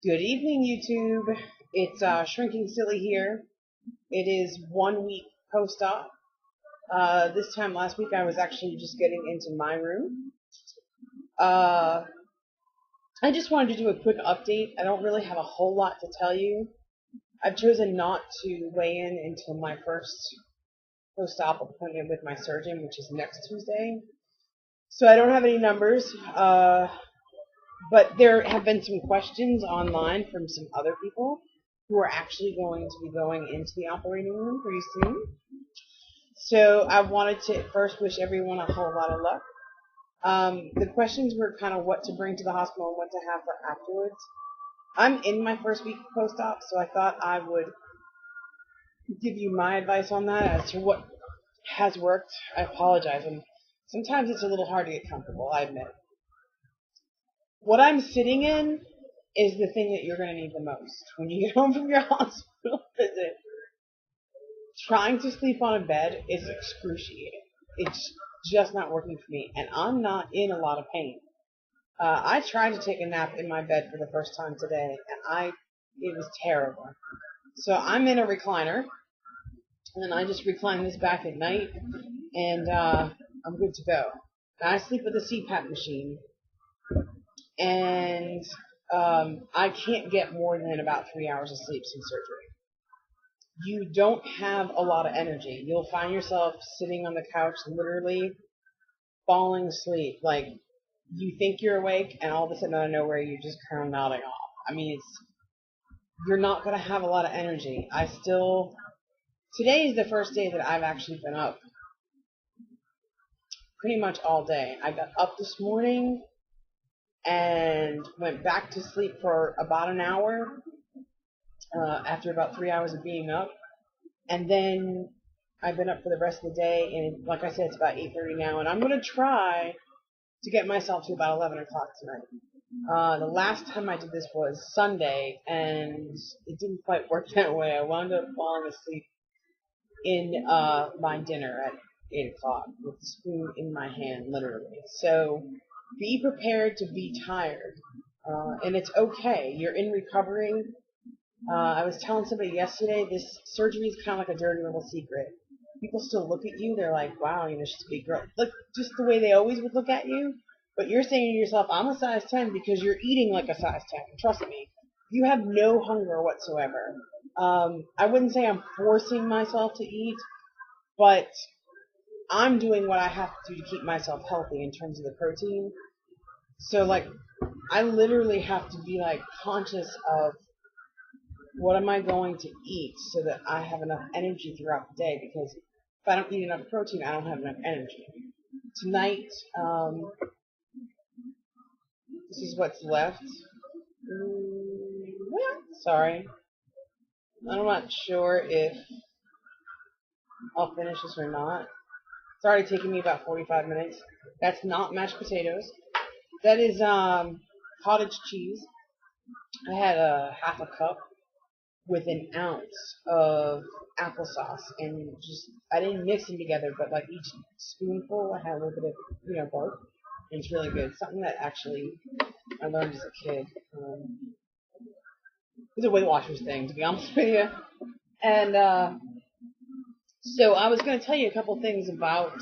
Good evening, YouTube. It's Shrinking Silly here. It is 1 week post-op. This time last week I was actually just getting into my room. I just wanted to do a quick update. I don't really have a whole lot to tell you. I've chosen not to weigh in until my first post-op appointment with my surgeon, which is next Tuesday. So I don't have any numbers. But there have been some questions online from some other people who are actually going to be going into the operating room pretty soon. So I wanted to first wish everyone a whole lot of luck. The questions were kind of what to bring to the hospital and what to have for afterwards. I'm in my first week post-op, so I thought I would give you my advice on that as to what has worked. I apologize, and sometimes it's a little hard to get comfortable, I admit. What I'm sitting in is the thing that you're going to need the most when you get home from your hospital visit. Trying to sleep on a bed is excruciating. It's just not working for me, and I'm not in a lot of pain. I tried to take a nap in my bed for the first time today, and it was terrible. So I'm in a recliner, and I just recline this back at night, and I'm good to go. And I sleep with a CPAP machine. And I can't get more than about 3 hours of sleep since surgery. You don't have a lot of energy. You'll find yourself sitting on the couch literally falling asleep. Like, you think you're awake, and all of a sudden out of nowhere you're just kind of nodding off. I mean, you're not going to have a lot of energy. Today is the first day that I've actually been up pretty much all day. I got up this morning and went back to sleep for about an hour after about 3 hours of being up. And then I've been up for the rest of the day, and like I said, it's about 8:30 now, and I'm going to try to get myself to about 11 o'clock tonight. The last time I did this was Sunday, and it didn't quite work that way. I wound up falling asleep in my dinner at 8 o'clock with the spoon in my hand, literally. So be prepared to be tired, and it's okay. You're in recovery. I was telling somebody yesterday, this surgery is kind of like a dirty little secret. People still look at you, they're like, wow, she's a big girl. Look, just the way they always would look at you. But you're saying to yourself, I'm a size 10 because you're eating like a size 10. Trust me. You have no hunger whatsoever. I wouldn't say I'm forcing myself to eat, but I'm doing what I have to do to keep myself healthy in terms of the protein. So, like, I literally have to be, like, conscious of what am I going to eat so that I have enough energy throughout the day, because if I don't eat enough protein, I don't have enough energy. Tonight, this is what's left. Sorry. I'm not sure if I'll finish this or not. It's already taken me about 45 minutes. That's not mashed potatoes. That is cottage cheese. I had a half a cup with an ounce of applesauce, and I didn't mix them together, but like each spoonful I had a little bit of bark, and it's really good. Something that actually I learned as a kid. It's a Weight Watchers thing, to be honest with you. And so I was going to tell you a couple things about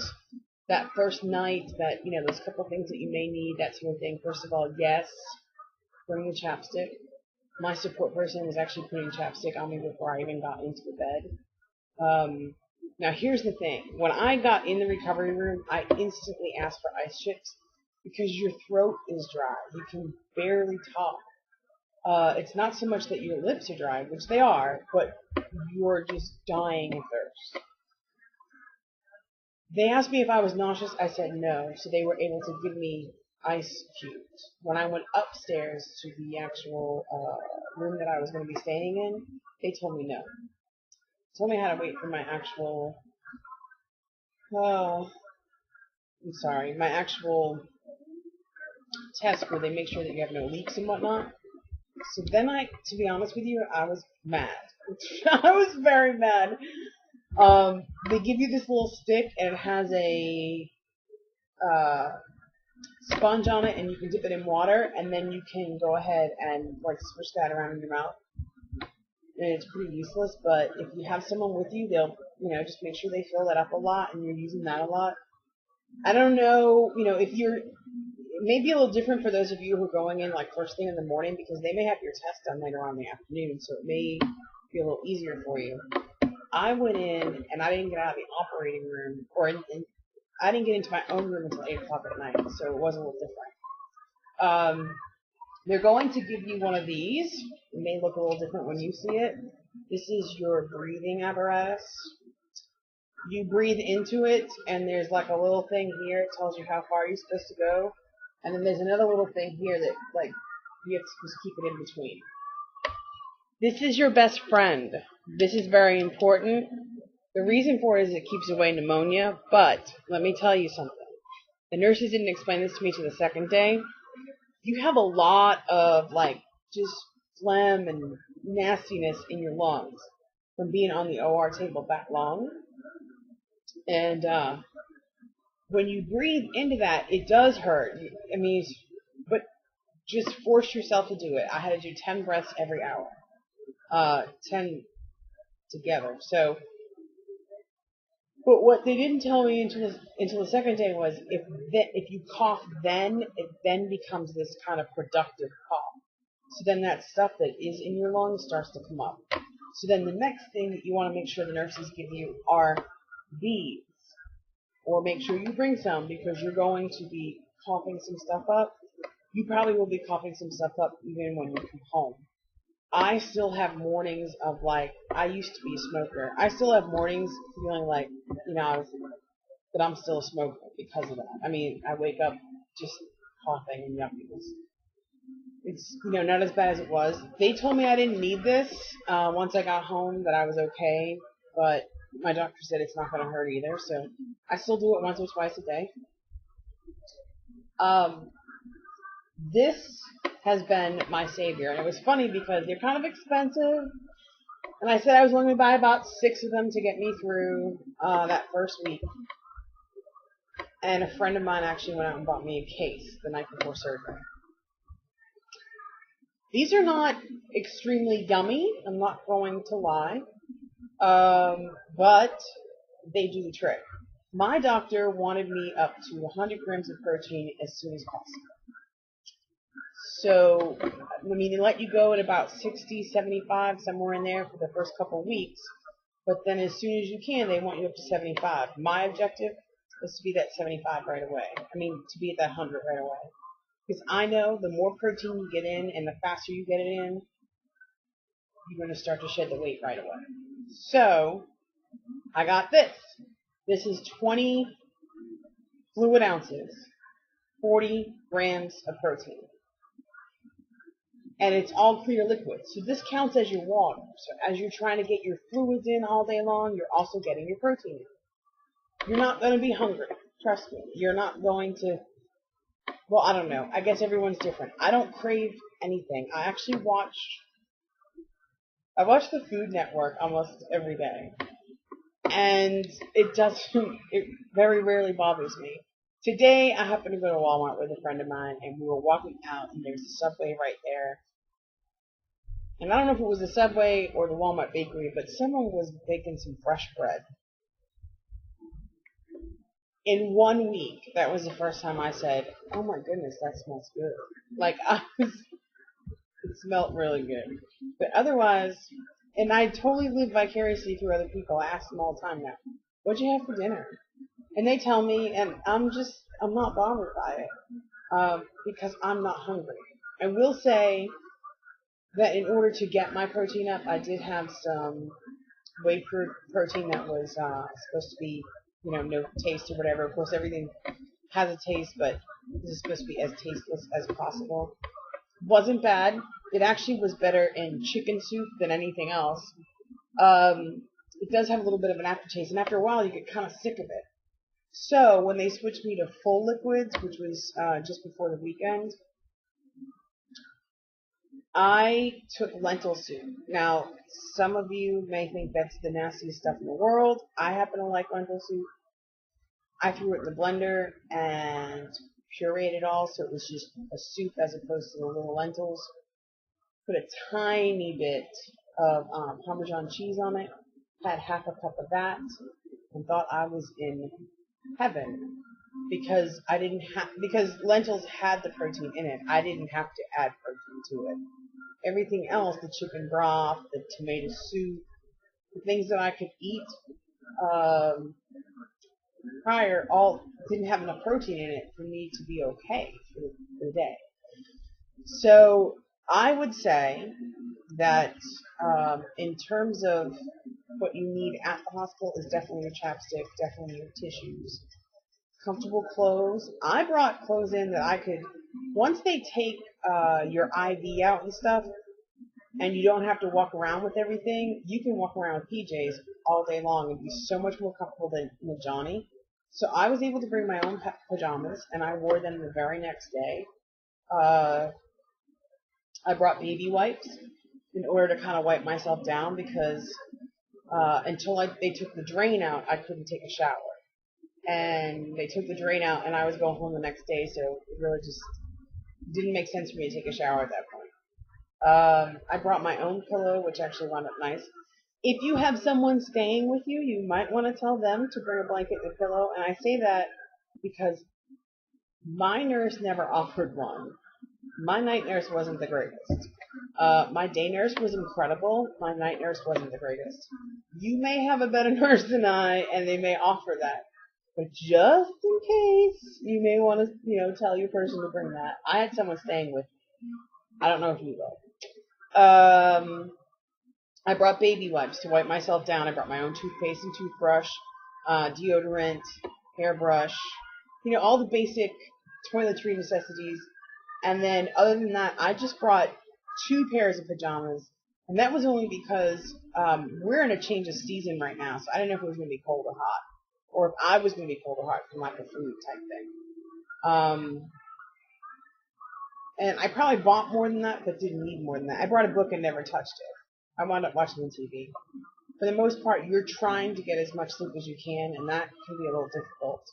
that first night, that those couple things that you may need, that sort of thing. First of all, yes, bring the chapstick. My support person was actually putting chapstick on me before I even got into the bed. Now, here's the thing. When I got in the recovery room, I instantly asked for ice chicks because your throat is dry. You can barely talk. It's not so much that your lips are dry, which they are, but you're just dying of thirst. They asked me if I was nauseous. I said no, so they were able to give me ice cubes. When I went upstairs to the actual room that I was going to be staying in, they told me no. They told me I had to wait for my actual, my actual test where they make sure that you have no leaks and whatnot. So then to be honest with you, I was mad. I was very mad. They give you this little stick, and it has a sponge on it, and you can dip it in water, and then you can go ahead and like swish that around in your mouth. And it's pretty useless, but if you have someone with you, they'll, just make sure they fill that up a lot and you're using that a lot. I don't know, if you're, it may be a little different for those of you who are going in like first thing in the morning because they may have your test done later on in the afternoon, so it may be a little easier for you. I went in and I didn't get out of the operating room, or I didn't get into my own room until 8 o'clock at night, so it was a little different. They're going to give you one of these. It may look a little different when you see it. This is your breathing apparatus. You breathe into it, and there's like a little thing here. It tells you how far you're supposed to go. And then there's another little thing here that, like, you have to just keep it in between. This is your best friend. This is very important. The reason for it is it keeps away pneumonia, but let me tell you something. The nurses didn't explain this to me till the second day. You have a lot of, like, just phlegm and nastiness in your lungs from being on the OR table that long. And when you breathe into that, it does hurt. I mean, but just force yourself to do it. I had to do 10 breaths every hour, 10 together. So, but what they didn't tell me until the second day was if you cough then, it then becomes this kind of productive cough. So then that stuff that is in your lungs starts to come up. So then the next thing that you want to make sure the nurses give you are these. Or make sure you bring some because you're going to be coughing some stuff up. You probably will be coughing some stuff up even when you come home. I still have mornings of I used to be a smoker. I still have mornings feeling like, that I'm still a smoker because of that. I mean, I wake up just coughing and yucky. It's, not as bad as it was. They told me I didn't need this once I got home, that I was okay, but my doctor said it's not going to hurt either, so I still do it once or twice a day. This has been my savior, and it was funny because they're kind of expensive, and I said I was only going to buy about 6 of them to get me through that first week. And a friend of mine actually went out and bought me a case the night before surgery. These are not extremely yummy, I'm not going to lie, but they do the trick. My doctor wanted me up to 100 grams of protein as soon as possible. So, I mean, they let you go at about 60, 75, somewhere in there for the first couple of weeks. But then as soon as you can, they want you up to 75. My objective is to be that 75 right away. I mean, to be at that 100 right away. Because I know the more protein you get in and the faster you get it in, you're going to start to shed the weight right away. So, I got this. This is 20 fluid ounces, 40 grams of protein. And it's all clear liquid. So this counts as your water. So as you're trying to get your fluids in all day long, you're also getting your protein in. You're not going to be hungry. Trust me. You're not going to, well, I don't know. I guess everyone's different. I don't crave anything. I actually watch the Food Network almost every day. And it very rarely bothers me. Today, I happened to go to Walmart with a friend of mine, and we were walking out, and there's a Subway right there. And I don't know if it was the Subway or the Walmart bakery, but someone was baking some fresh bread. In 1 week, that was the first time I said, oh my goodness, that smells good. It smelled really good. But otherwise, and I totally live vicariously through other people. I ask them all the time now, what'd you have for dinner? And they tell me, and I'm not bothered by it, because I'm not hungry. I will say that in order to get my protein up, I did have some whey protein that was supposed to be, no taste or whatever. Of course, everything has a taste, but this is supposed to be as tasteless as possible. Wasn't bad. It actually was better in chicken soup than anything else. It does have a little bit of an aftertaste, and after a while, you get kind of sick of it. So when they switched me to full liquids, which was just before the weekend, I took lentil soup. Now, some of you may think that's the nastiest stuff in the world. I happen to like lentil soup. I threw it in the blender and puree it all, so it was just a soup as opposed to the little lentils. Put a tiny bit of Parmesan cheese on it. Had half a cup of that, and thought I was in heaven because because lentils had the protein in it. I didn't have to add protein to it. Everything else, the chicken broth, the tomato soup, the things that I could eat prior, all didn't have enough protein in it for me to be okay for the day. So I would say that in terms of what you need at the hospital is definitely your chapstick, definitely your tissues, comfortable clothes. I brought clothes in that I could, once they take your IV out and stuff, and you don't have to walk around with everything, you can walk around with PJs all day long and be so much more comfortable than Johnny. So I was able to bring my own pajamas, and I wore them the very next day. I brought baby wipes in order to kind of wipe myself down because until they took the drain out, I couldn't take a shower. And they took the drain out, and I was going home the next day, so it really just didn't make sense for me to take a shower at that point. I brought my own pillow, which actually wound up nice. If you have someone staying with you, you might want to tell them to bring a blanket and a pillow. And I say that because my nurse never offered one. My night nurse wasn't the greatest. My day nurse was incredible. My night nurse wasn't the greatest. You may have a better nurse than I, and they may offer that. But just in case, you may want to, tell your person to bring that. I had someone staying with me. I don't know if you will. I brought baby wipes to wipe myself down. I brought my own toothpaste and toothbrush, deodorant, hairbrush, all the basic toiletry necessities. And then other than that, I just brought 2 pairs of pajamas. And that was only because we're in a change of season right now. So I didn't know if it was going to be cold or hot. Or if I was going to be cold or hot from like a food type thing. And I probably bought more than that, but didn't need more than that. I brought a book and never touched it. I wound up watching the TV. For the most part, you're trying to get as much sleep as you can, and that can be a little difficult.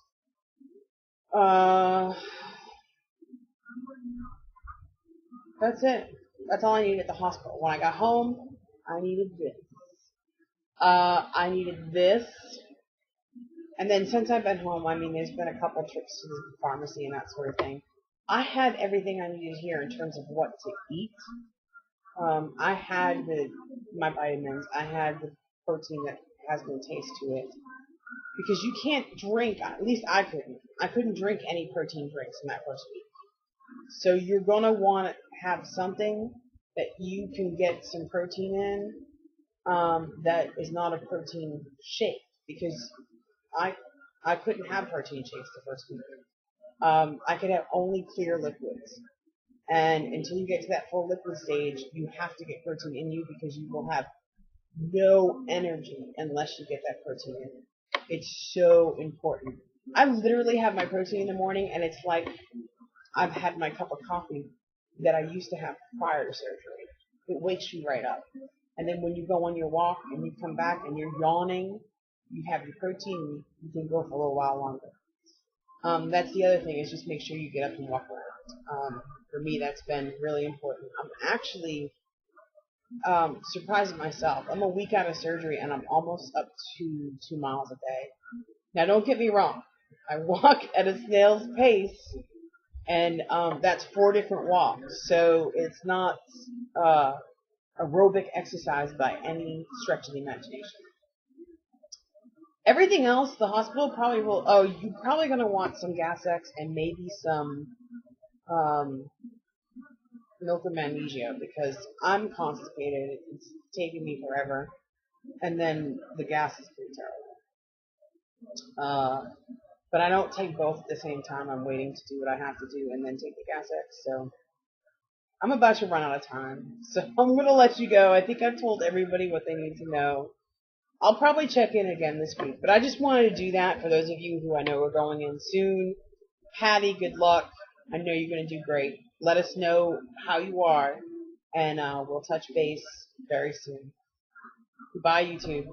That's it. That's all I needed at the hospital. When I got home, I needed this. I needed this. And then since I've been home, there's been a couple trips to the pharmacy and that sort of thing. I had everything I needed here in terms of what to eat. I had my vitamins. I had the protein that has no taste to it. Because you can't drink, at least I couldn't. I couldn't drink any protein drinks in that first week. So you're going to want to have something that you can get some protein in that is not a protein shake. Because I couldn't have protein shakes the first week. I could have only clear liquids. And until you get to that full liquid stage, you have to get protein in you because you will have no energy unless you get that protein in. It's so important. I literally have my protein in the morning, and it's like I've had my cup of coffee that I used to have prior to surgery. It wakes you right up. And then when you go on your walk and you come back and you're yawning, you have your protein, you can go for a little while longer. That's the other thing, is just make sure you get up and walk around. For me, that's been really important. I'm actually surprising myself. I'm a week out of surgery, and I'm almost up to 2 miles a day. Now, don't get me wrong. I walk at a snail's pace, and that's 4 different walks. So it's not aerobic exercise by any stretch of the imagination. Everything else, the hospital probably will. Oh, you're probably going to want some Gas X and maybe some milk and magnesia because I'm constipated. It's taking me forever, and then the gas is pretty terrible. But I don't take both at the same time. I'm waiting to do what I have to do and then take the Gas X. So I'm about to run out of time. So I'm going to let you go. I think I've told everybody what they need to know. I'll probably check in again this week, but I just wanted to do that for those of you who I know are going in soon. Patty, good luck. I know you're going to do great. Let us know how you are, and we'll touch base very soon. Goodbye, YouTube.